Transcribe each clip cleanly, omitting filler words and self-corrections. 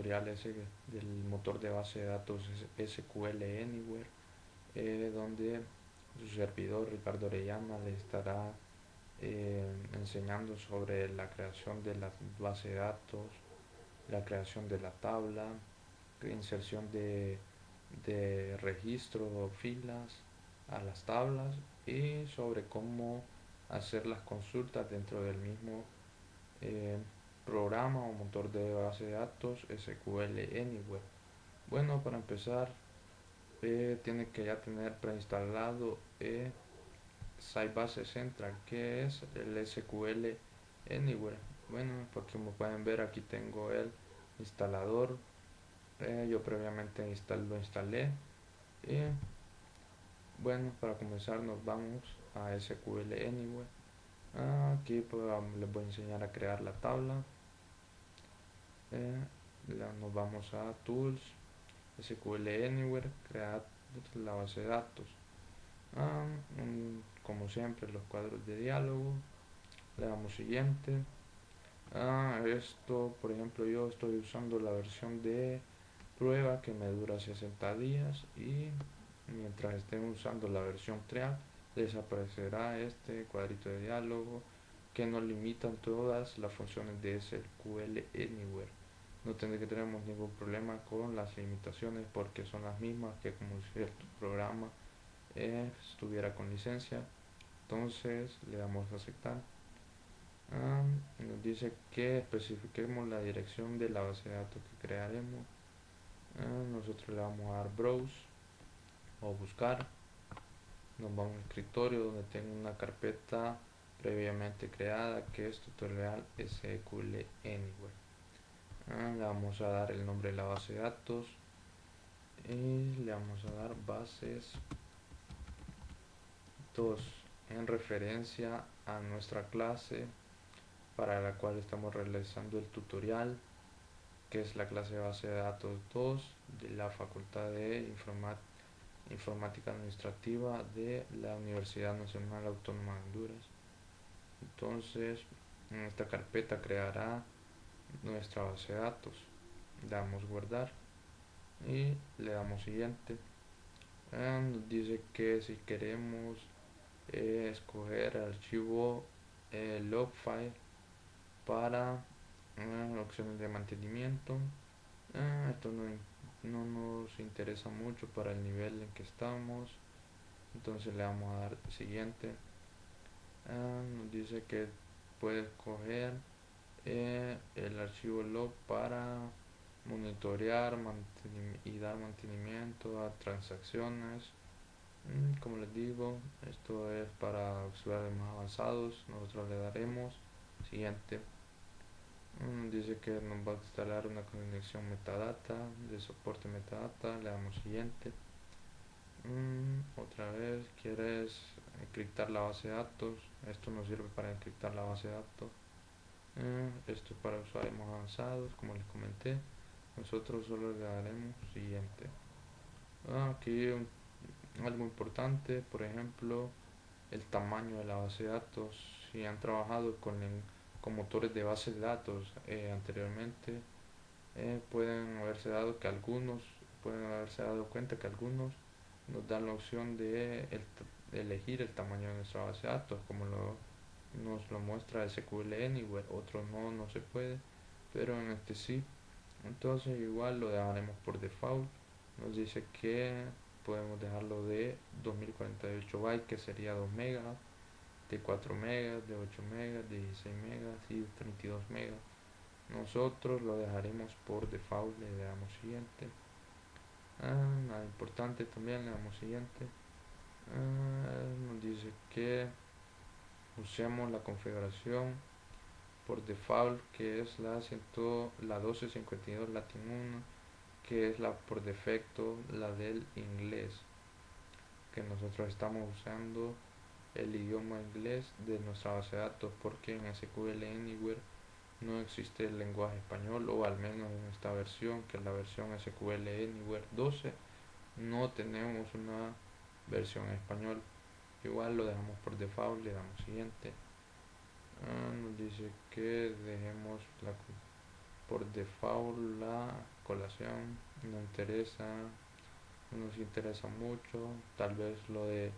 tutorial ese del motor de base de datos SQL Anywhere, donde su servidor Ricardo Orellana le estará enseñando sobre la creación de la base de datos, la creación de la tabla, inserción de registros o filas a las tablas y sobre cómo hacer las consultas dentro del mismo eh, programa o motor de base de datos SQL Anywhere. Bueno, para empezar, tiene que ya tener preinstalado Sybase Central, que es el SQL Anywhere. Bueno, pues como pueden ver, aquí tengo el instalador. Yo previamente lo instalé. Y bueno, para comenzar nos vamos a SQL Anywhere. Aquí pues, les voy a enseñar a crear la tabla. Nos vamos a Tools, SQL Anywhere, crear la base de datos. Como siempre, los cuadros de diálogo. Le damos siguiente. Esto, por ejemplo, yo estoy usando la versión de prueba que me dura 60 días y mientras estén usando la versión trial desaparecerá este cuadrito de diálogo que nos limitan todas las funciones de SQL Anywhere. No tendré que tener ningún problema con las limitaciones porque son las mismas que como si el programa estuviera con licencia. Entonces le damos a aceptar. Y nos dice que especifiquemos la dirección de la base de datos que crearemos. Nosotros le vamos a dar browse o buscar. Nos vamos al escritorio donde tengo una carpeta previamente creada que es tutorial SQL Anywhere. Le vamos a dar el nombre de la base de datos y le vamos a dar bases 2 en referencia a nuestra clase para la cual estamos realizando el tutorial, que es la clase de base de datos 2 de la Facultad de Informática Administrativa de la Universidad Nacional Autónoma de Honduras. Entonces, en esta carpeta creará nuestra base de datos. Le damos guardar y le damos siguiente. Nos dice que si queremos escoger el archivo log file para opciones de mantenimiento. Esto no nos interesa mucho para el nivel en que estamos, entonces le vamos a dar siguiente. Nos dice que puede escoger el archivo log para monitorear y dar mantenimiento a transacciones. Como les digo, esto es para usuarios más avanzados. Nosotros le daremos siguiente. Dice que nos va a instalar una conexión metadata de soporte metadata. Le damos siguiente. Otra vez, quieres encriptar la base de datos. Esto nos sirve para encriptar la base de datos. Esto es para usuarios más avanzados, como les comenté. Nosotros solo le daremos siguiente. Aquí algo importante, por ejemplo, el tamaño de la base de datos. Si han trabajado con motores de base de datos anteriormente, pueden haberse dado cuenta que algunos nos dan la opción de elegir el tamaño de nuestra base de datos, como nos lo muestra SQL Anywhere. Otros no se puede, pero en este sí. Entonces igual lo dejaremos por default. Nos dice que podemos dejarlo de 2048 bytes, que sería 2 megas, de 4 megas, de 8 megas, de 16 megas y de 32 megas. Nosotros lo dejaremos por default. Le damos siguiente. Nada importante, también le damos siguiente. Nos dice que usemos la configuración por default, que es la 1252 Latin 1, que es la por defecto la del inglés, que nosotros estamos usando el idioma inglés de nuestra base de datos porque en SQL Anywhere no existe el lenguaje español, o al menos en esta versión, que es la versión SQL Anywhere 12, no tenemos una versión en español. Igual lo dejamos por default, le damos siguiente. Nos dice que dejemos por default colación, no nos interesa mucho. Tal vez lo de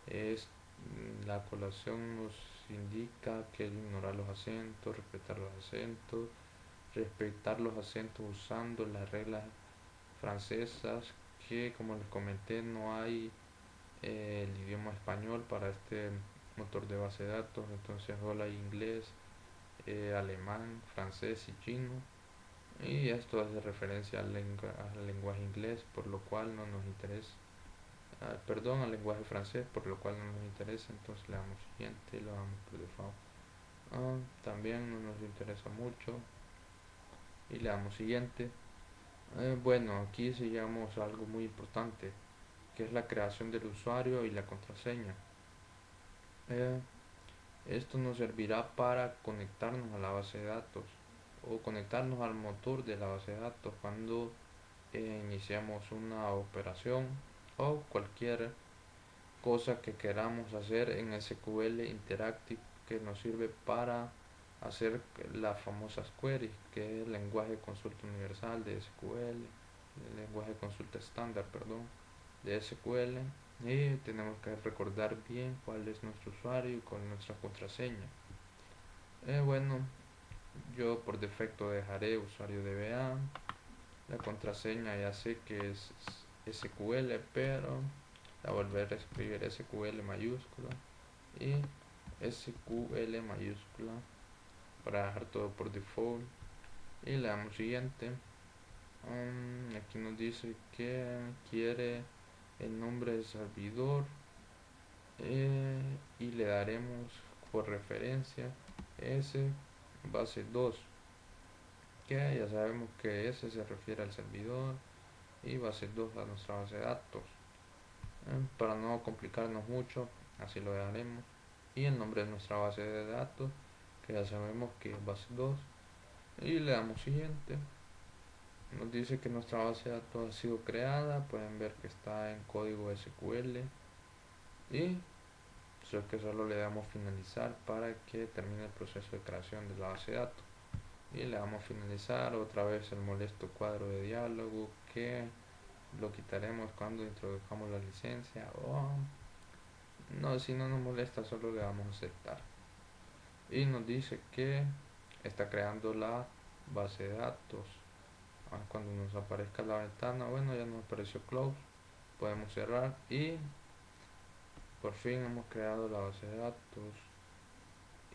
es la colación nos indica que ignorar los acentos, respetar los acentos usando las reglas francesas, que como les comenté no hay el idioma español para este motor de base de datos, entonces solo hay inglés, alemán, francés y chino. Y esto hace referencia al lenguaje inglés, por lo cual no nos interesa. Perdón, al lenguaje francés, por lo cual no nos interesa. Entonces le damos siguiente y lo damos por default. También no nos interesa mucho y le damos siguiente. Bueno, aquí llegamos a algo muy importante, que es la creación del usuario y la contraseña. Eh, Esto nos servirá para conectarnos a la base de datos o conectarnos al motor de la base de datos cuando iniciamos una operación o cualquier cosa que queramos hacer en SQL Interactive, que nos sirve para hacer las famosas queries, que es el lenguaje de consulta universal de SQL, el lenguaje de consulta estándar, perdón, de SQL. Y tenemos que recordar bien cuál es nuestro usuario y cuál es nuestra contraseña. Bueno, yo por defecto dejaré usuario DBA. La contraseña ya sé que es SQL, pero la volver a escribir SQL mayúscula y SQL mayúscula para dejar todo por default. Y le damos siguiente. Aquí nos dice que quiere el nombre del servidor, y le daremos por referencia S base 2, que ya sabemos que S se refiere al servidor y base 2 a nuestra base de datos. Para no complicarnos mucho, así lo dejaremos. Y el nombre de nuestra base de datos, que ya sabemos que es base 2, y le damos siguiente. Nos dice que nuestra base de datos ha sido creada, pueden ver que está en código SQL, y eso es que solo le damos finalizar para que termine el proceso de creación de la base de datos. Y le damos finalizar, otra vez el molesto cuadro de diálogo que lo quitaremos cuando introduzcamos la licencia, o no, si no nos molesta solo le damos a aceptar. Y nos dice que está creando la base de datos. Cuando nos aparezca la ventana, bueno, ya nos apareció close, podemos cerrar y por fin hemos creado la base de datos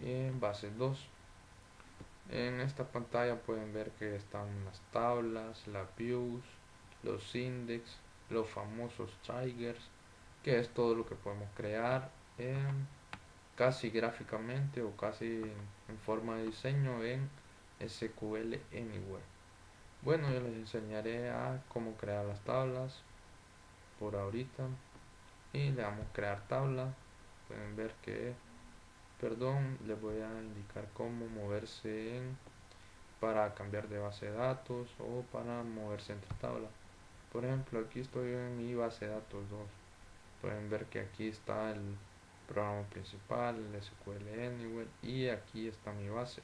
en base 2. En esta pantalla pueden ver que están las tablas, las views, los index, los famosos triggers, que es todo lo que podemos crear casi gráficamente o casi en forma de diseño en SQL Anywhere. Bueno, yo les enseñaré a cómo crear las tablas por ahorita, y le damos crear tabla. Pueden ver que, perdón, les voy a indicar cómo moverse para cambiar de base de datos o para moverse entre tablas. Por ejemplo, aquí estoy en mi base de datos 2. Pueden ver que aquí está el programa principal, el SQL Anywhere, y aquí está mi base.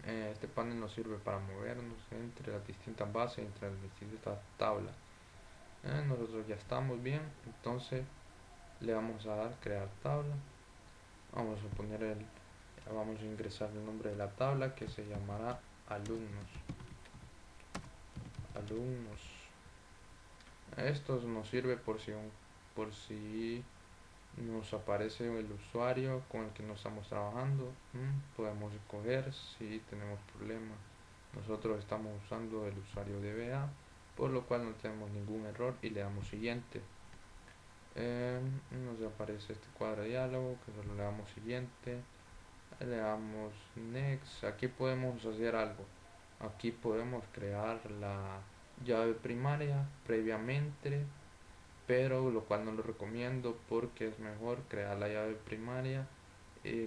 Este panel nos sirve para movernos entre las distintas bases, entre las distintas tablas. Nosotros ya estamos bien, entonces le vamos a dar crear tabla. Vamos a ingresar el nombre de la tabla, que se llamará alumnos. Esto nos sirve por si nos aparece el usuario con el que no estamos trabajando. Podemos escoger si tenemos problemas. Nosotros estamos usando el usuario DBA, por lo cual no tenemos ningún error, y le damos siguiente. Nos aparece este cuadro de diálogo que solo le damos siguiente, le damos next. Aquí podemos hacer algo, aquí podemos crear la llave primaria previamente, pero lo cual no lo recomiendo porque es mejor crear la llave primaria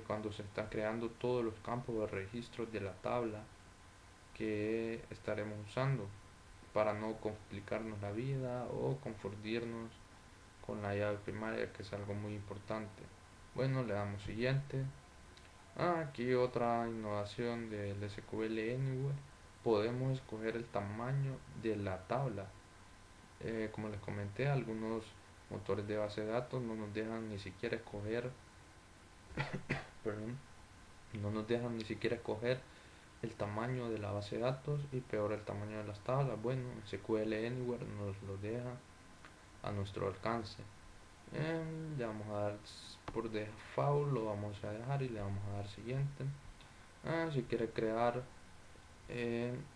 cuando se están creando todos los campos de registro de la tabla que estaremos usando, para no complicarnos la vida o confundirnos con la llave primaria, que es algo muy importante. Bueno, le damos siguiente. Aquí otra innovación del SQL Anywhere, podemos escoger el tamaño de la tabla. Como les comenté, algunos motores de base de datos no nos dejan ni siquiera escoger, perdón, no nos dejan ni siquiera escoger el tamaño de la base de datos y peor el tamaño de las tablas. Bueno, SQL Anywhere nos lo deja a nuestro alcance. Le vamos a dar por default, lo vamos a dejar y le vamos a dar siguiente. Si quiere crear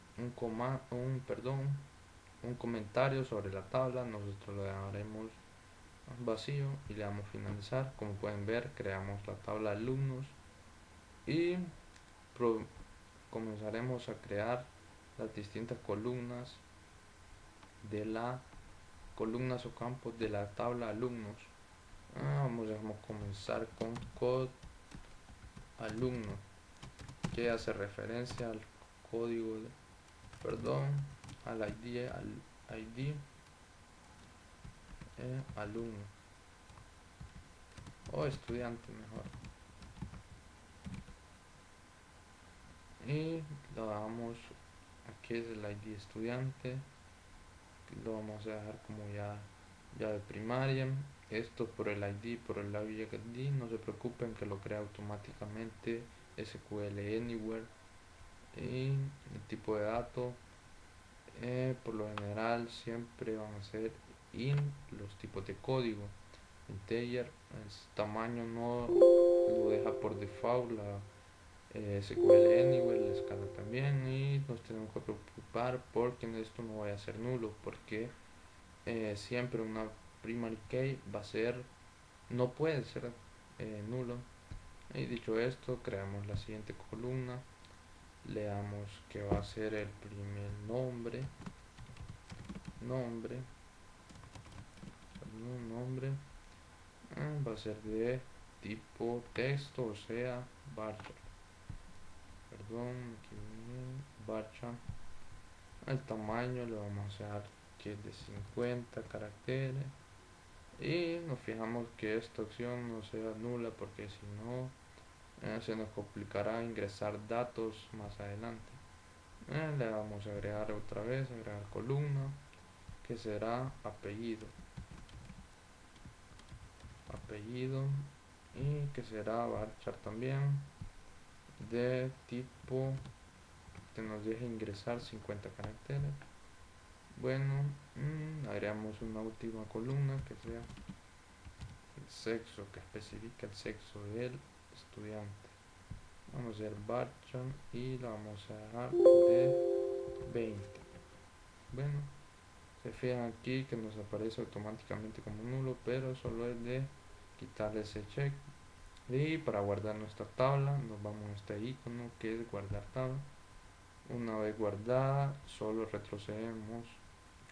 un comentario sobre la tabla, nosotros lo dejaremos vacío y le damos finalizar. Como pueden ver, creamos la tabla de alumnos y comenzaremos a crear las distintas columnas de la columnas o campos de la tabla alumnos. Vamos a comenzar con code alumno, que hace referencia al código al ID alumno o estudiante mejor, y lo damos aquí, es el ID estudiante, lo vamos a dejar como ya de primaria. Esto por el ID, por el ID, no se preocupen que lo crea automáticamente SQL Anywhere. Y el tipo de datos, por lo general siempre van a ser int los tipos de código. Integer, el tamaño no lo deja por default la SQL Anywhere, la escala también, y nos tenemos que preocupar porque esto no vaya a ser nulo, porque siempre una primary key va a ser, no puede ser nulo. Y dicho esto, creamos la siguiente columna, le damos que va a ser el primer nombre va a ser de tipo texto, o sea, varchar, varchar. El tamaño le vamos a dar que es de 50 caracteres y nos fijamos que esta opción no sea nula, porque si no se nos complicará ingresar datos más adelante. Le vamos a agregar otra vez, agregar columna, que será apellido, y que será varchar también, de tipo que nos deje ingresar 50 caracteres. Bueno, agregamos una última columna que sea el sexo, que especifica el sexo del estudiante. Vamos a hacer varchar y la vamos a dejar de 20. Bueno, se fijan aquí que nos aparece automáticamente como nulo, pero solo es de quitarle ese check. Y para guardar nuestra tabla nos vamos a este icono que es guardar tabla. Una vez guardada, solo retrocedemos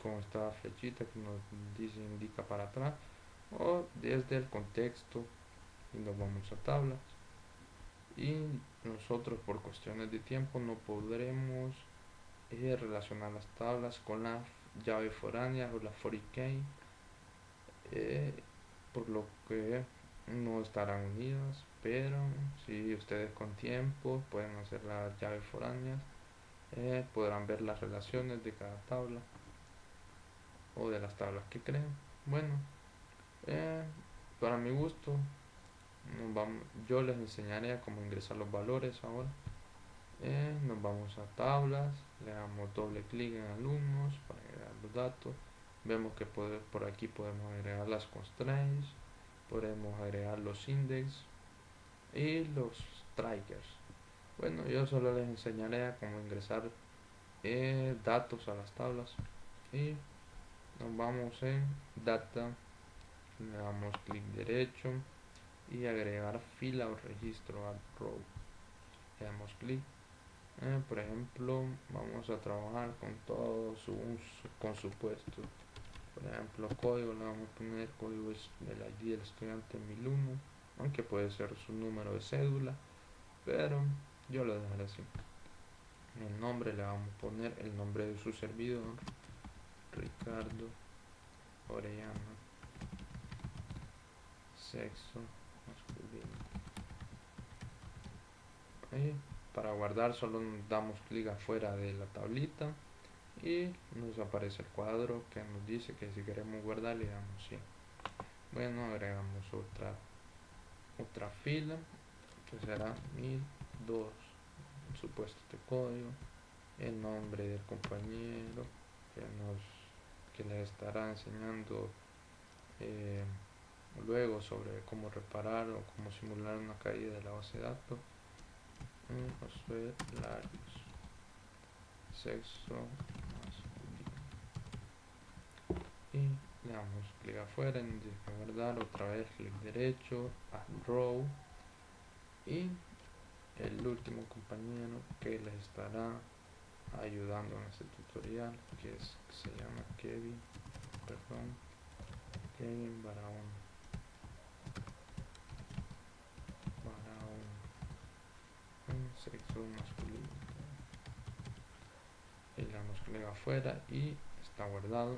con esta flechita que nos indica para atrás, o desde el contexto y nos vamos a tablas. Y nosotros, por cuestiones de tiempo, no podremos relacionar las tablas con la llave foránea o la foreign key, por lo que no estarán unidas, pero si ustedes con tiempo pueden hacer las llaves foráneas, podrán ver las relaciones de cada tabla o de las tablas que creen. Bueno, para mi gusto, yo les enseñaré a cómo ingresar los valores ahora. Nos vamos a tablas, le damos doble clic en alumnos para agregar los datos. Vemos que por aquí podemos agregar las constraints, podemos agregar los index y los triggers. Bueno, yo solo les enseñaré a cómo ingresar datos a las tablas. Y nos vamos en data, le damos clic derecho y agregar fila o registro al row, le damos clic. Por ejemplo, vamos a trabajar con todo con su puesto. Por ejemplo, código, le vamos a poner código del ID del estudiante 1001, aunque puede ser su número de cédula, pero yo lo dejaré así. En el nombre le vamos a poner el nombre de su servidor, Ricardo Orellana, sexo masculino. Para guardar solo nos damos clic afuera de la tablita y nos aparece el cuadro que nos dice que si queremos guardar le damos sí. Bueno, agregamos otra fila que será 1002, supuesto de código, el nombre del compañero que les estará enseñando eh, luego sobre cómo reparar o cómo simular una caída de la base de datos. Josué Larios, sexo masculino, y le damos clic afuera en guardar, otra vez clic derecho, add row, y el último compañero que les estará ayudando en este tutorial, se llama Kevin Barahona, sexo masculino, y le damos clic afuera y está guardado.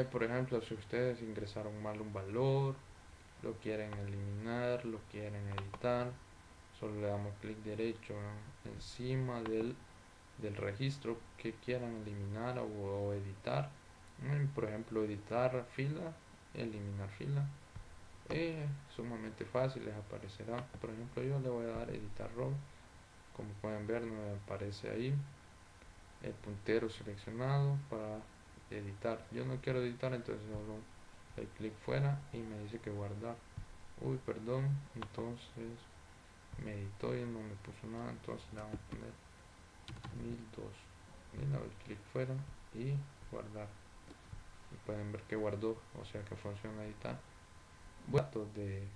Por ejemplo, si ustedes ingresaron mal un valor, lo quieren eliminar, lo quieren editar, solo le damos clic derecho encima del registro que quieran eliminar o editar. Por ejemplo, editar fila, eliminar fila. Sumamente fácil, les aparecerá. Por ejemplo, yo le voy a dar editar row. Como pueden ver, no me aparece ahí el puntero seleccionado para editar. Yo no quiero editar, entonces solo el clic fuera y me dice que guardar. Uy, perdón, entonces me editó y no me puso nada, entonces le vamos a poner 1002 y le doy clic fuera y guardar. Y pueden ver que guardó, o sea que funciona editar datos de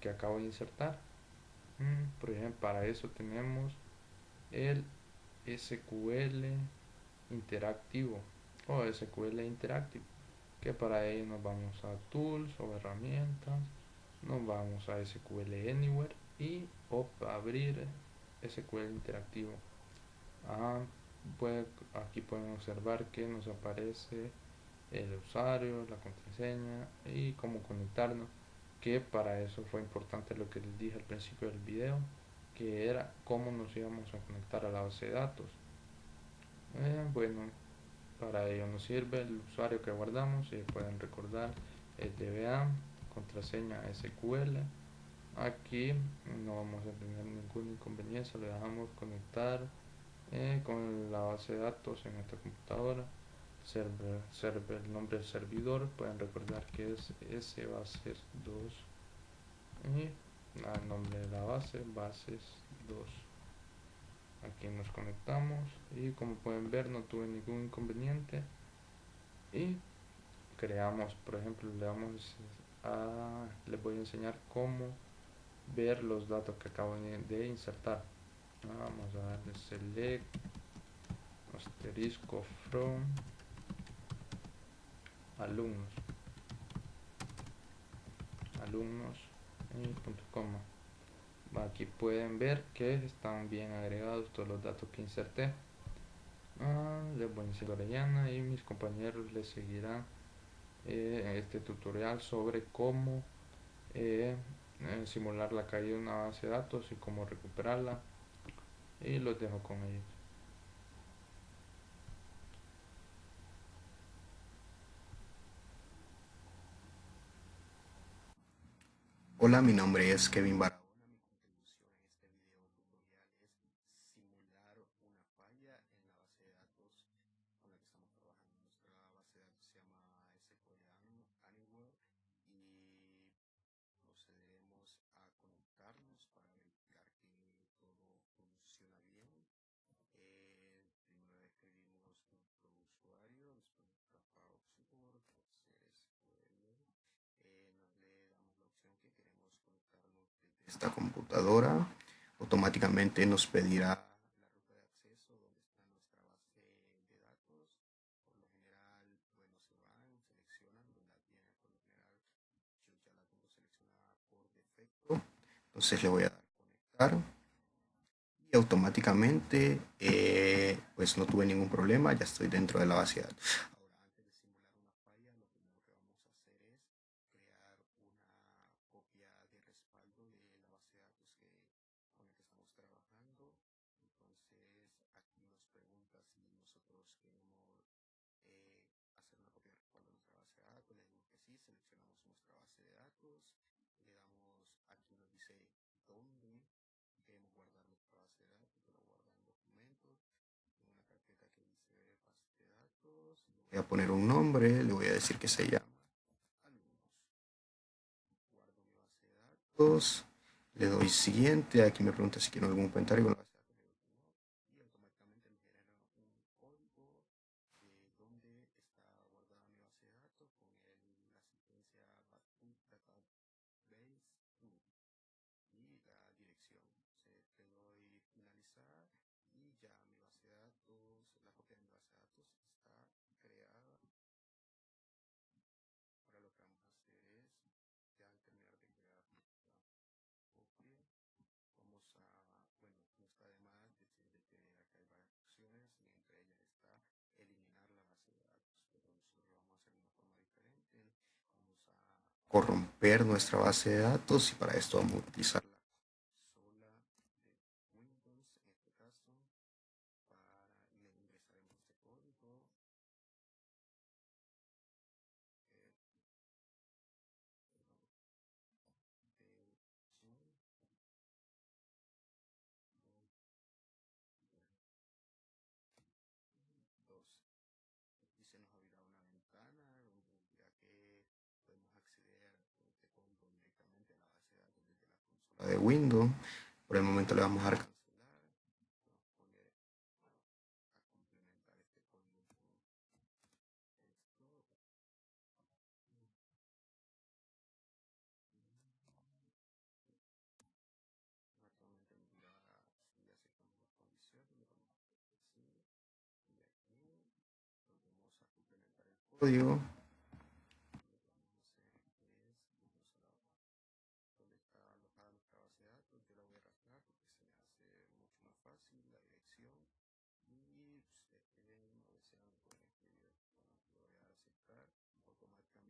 que acabo de insertar. Por ejemplo, para eso tenemos el SQL interactivo o SQL Interactive, que para ello nos vamos a tools o herramientas, nos vamos a SQL Anywhere y abrir SQL interactivo. ah, Aquí pueden observar que nos aparece el usuario, la contraseña y cómo conectarnos, que para eso fue importante lo que les dije al principio del video, que era cómo nos íbamos a conectar a la base de datos. Bueno, para ello nos sirve el usuario que guardamos, y pueden recordar el DBA, contraseña SQL. Aquí no vamos a tener ninguna inconveniencia, le dejamos conectar con la base de datos en esta computadora. Server, el nombre del servidor, pueden recordar que es S bases 2 y el nombre de la base, bases 2. Aquí nos conectamos y como pueden ver no tuve ningún inconveniente y creamos, por ejemplo, les voy a enseñar cómo ver los datos que acabo de insertar. Vamos a darle select asterisco from alumnos y punto coma. Aquí pueden ver que están bien agregados todos los datos que inserté. Les voy a enseñar Orellana y mis compañeros les seguirán este tutorial sobre cómo simular la caída de una base de datos y cómo recuperarla, y los dejo con ellos. Hola, mi nombre es Kevin Barahona. Mi contribución en este video tutorial es simular una falla en la base de datos con la que estamos trabajando. Nuestra base de datos se llama SQL Anywhere y procederemos a conectarnos para verificar que todo funciona bien. Primero escribimos nuestro usuario, después nuestra password, SQL. Nos le damos la opción que queremos conectarnos desde esta computadora. Automáticamente nos pedirá la ruta de acceso donde está nuestra base de datos. Por lo general, bueno, seleccionan donde la tienen. Por lo general, yo ya la tengo seleccionada por defecto. Entonces le voy a dar conectar y automáticamente pues no tuve ningún problema, ya estoy dentro de la base de datos. Ahora, antes de simular una falla, lo primero que vamos a hacer es crear una copia de respaldo de la base de datos con la que estamos trabajando. seleccionamos nuestra base de datos, le damos, aquí nos dice dónde queremos guardar nuestra base de datos, yo la guardo en documentos, en una carpeta que dice base de datos, voy a poner un nombre, le voy a decir que se llama alumnos, guardo mi base de datos, le doy siguiente, aquí me pregunta si quiero algún comentario con la base de datos, le doy no, y automáticamente me genera un código de dónde está guardada mi base de datos con la secuencia batput database 2 y la dirección. Le doy finalizar y ya mi base de datos, la copia de mi base de datos está creada. Ahora lo que vamos a hacer es, ya al terminar de crear nuestra copia, vamos a, bueno, no está de más decir de que acá hay varias opciones y entre ellas está eliminar la base de datos, pero nosotros lo vamos a hacer de una forma diferente. Vamos a corromper nuestra base de datos y para esto vamos a utilizar la consola de Windows, en este caso, le ingresaremos este código. Y se nos abrirá una ventana donde ya que podemos acceder con este código directamente a la base de datos desde la consola de Windows. Por el momento le vamos a dar cancelar. Vamos a poner a complementar este código con esto. Actualmente nos dirá si aceptamos las condiciones. Le vamos a poner que sí. Y aquí volvemos a complementar el código. Donde está alojada nuestra base de datos, yo la voy a arrastrar porque se me hace mucho más fácil la dirección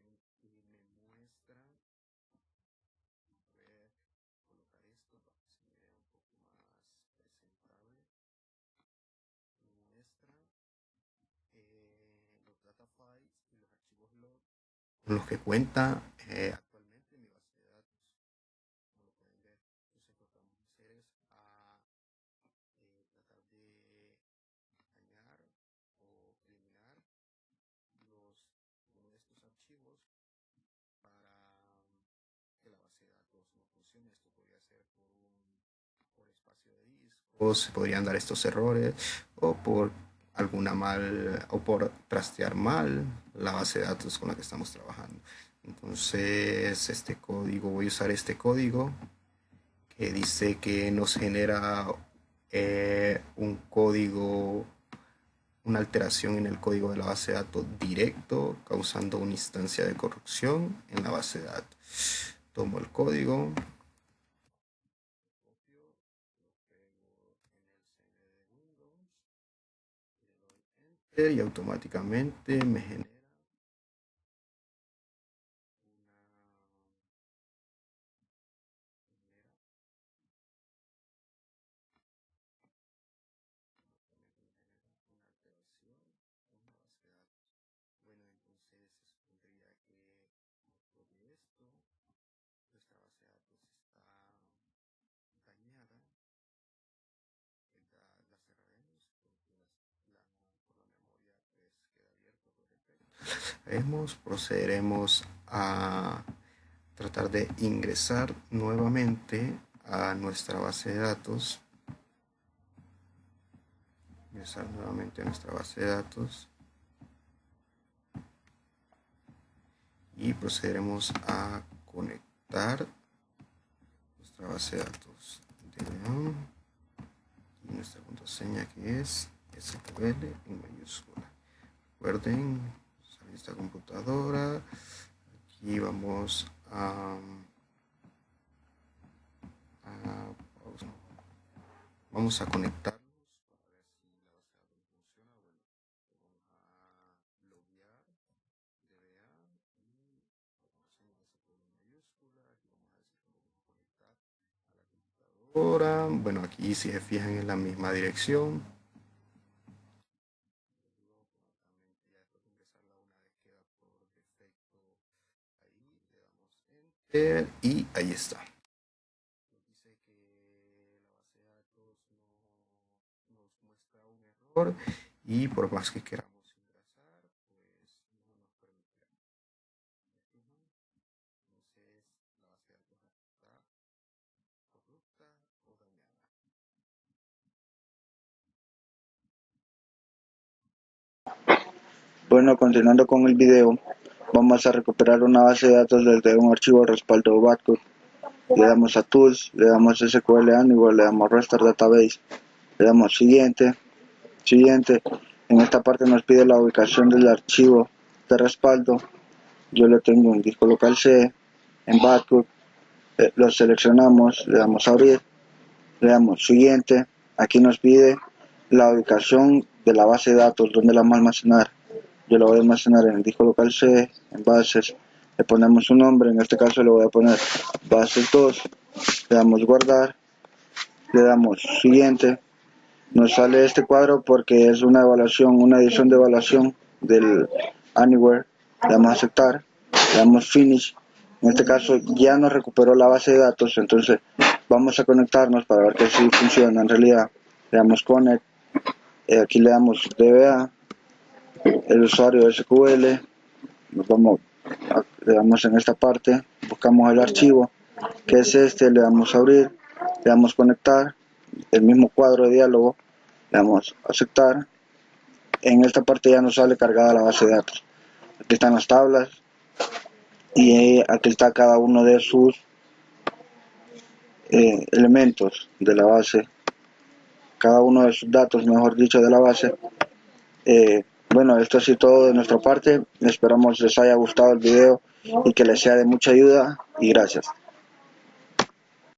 y si escriben o desean pueden escribir. Bueno, le voy a dar a aceptar, automáticamente me muestra, a ver, colocar esto para que se mire un poco más presentable, me muestra los data files y los archivos log con los que cuenta actualmente mi base de datos. Como lo pueden ver, entonces lo que vamos a hacer es tratar de dañar o eliminar uno de estos archivos para que la base de datos no funcione. Esto podría ser por espacio de disco, o se podrían dar estos errores, o por o por trastear mal la base de datos con la que estamos trabajando. Entonces, este código, voy a usar este código que dice que nos genera un código, una alteración en el código de la base de datos directo, causando una instancia de corrupción en la base de datos. Tomo el código, copio, lo pego en el CD de Windows, le doy Enter y automáticamente me genera una alteración en la base de datos. Bueno, entonces se supondría que después de esto, nuestra base de datos está dañada. La cerraremos porque por la memoria pues queda abierto por defecto. Procederemos a tratar de ingresar nuevamente a nuestra base de datos. Ingresar nuevamente a nuestra base de datos. Y procederemos a conectar nuestra base de datos. Y nuestra contraseña que es SQL en mayúscula. Recuerden, salir esta computadora. Aquí vamos vamos a conectarnos para ver si la base de datos funciona. Bueno, vamos a loguear DBA y la contraseña SQL en mayúscula. Aquí vamos a decir que vamos a conectar a la computadora. Bueno, aquí si se fijan en la misma dirección. Ya después de ingresarla una vez queda por defecto ahí Y ahí está. Dice que la base de datos nos muestra un error y por más que queramos ingresar, pues no nos permitirá. Entonces la base de datos está corrupta o dañada. Bueno, continuando con el video, vamos a recuperar una base de datos desde un archivo respaldo backup. Le damos a Tools, le damos SQL Anywhere, le damos Restart Database, le damos Siguiente, Siguiente. En esta parte nos pide la ubicación del archivo de respaldo. Yo lo tengo en disco local C, en Backup. Lo seleccionamos, le damos a Abrir, le damos Siguiente. Aquí nos pide la ubicación de la base de datos, donde la vamos a almacenar. Yo lo voy a almacenar en el disco local C, en bases, le ponemos un nombre, en este caso le voy a poner bases 2, le damos guardar, le damos siguiente, nos sale este cuadro porque es una evaluación, una edición de evaluación del Anywhere, le damos a aceptar, le damos finish, en este caso ya nos recuperó la base de datos, entonces vamos a conectarnos para ver que sí funciona en realidad, le damos connect, aquí le damos DBA, el usuario SQL, le damos en esta parte, buscamos el archivo, que es este, le damos a abrir, le damos conectar, el mismo cuadro de diálogo, le damos aceptar, en esta parte ya nos sale cargada la base de datos, aquí están las tablas, y aquí está cada uno de sus elementos de la base, cada uno de sus datos, mejor dicho, de la base. Bueno, esto ha sido todo de nuestra parte, esperamos les haya gustado el video y que les sea de mucha ayuda y gracias.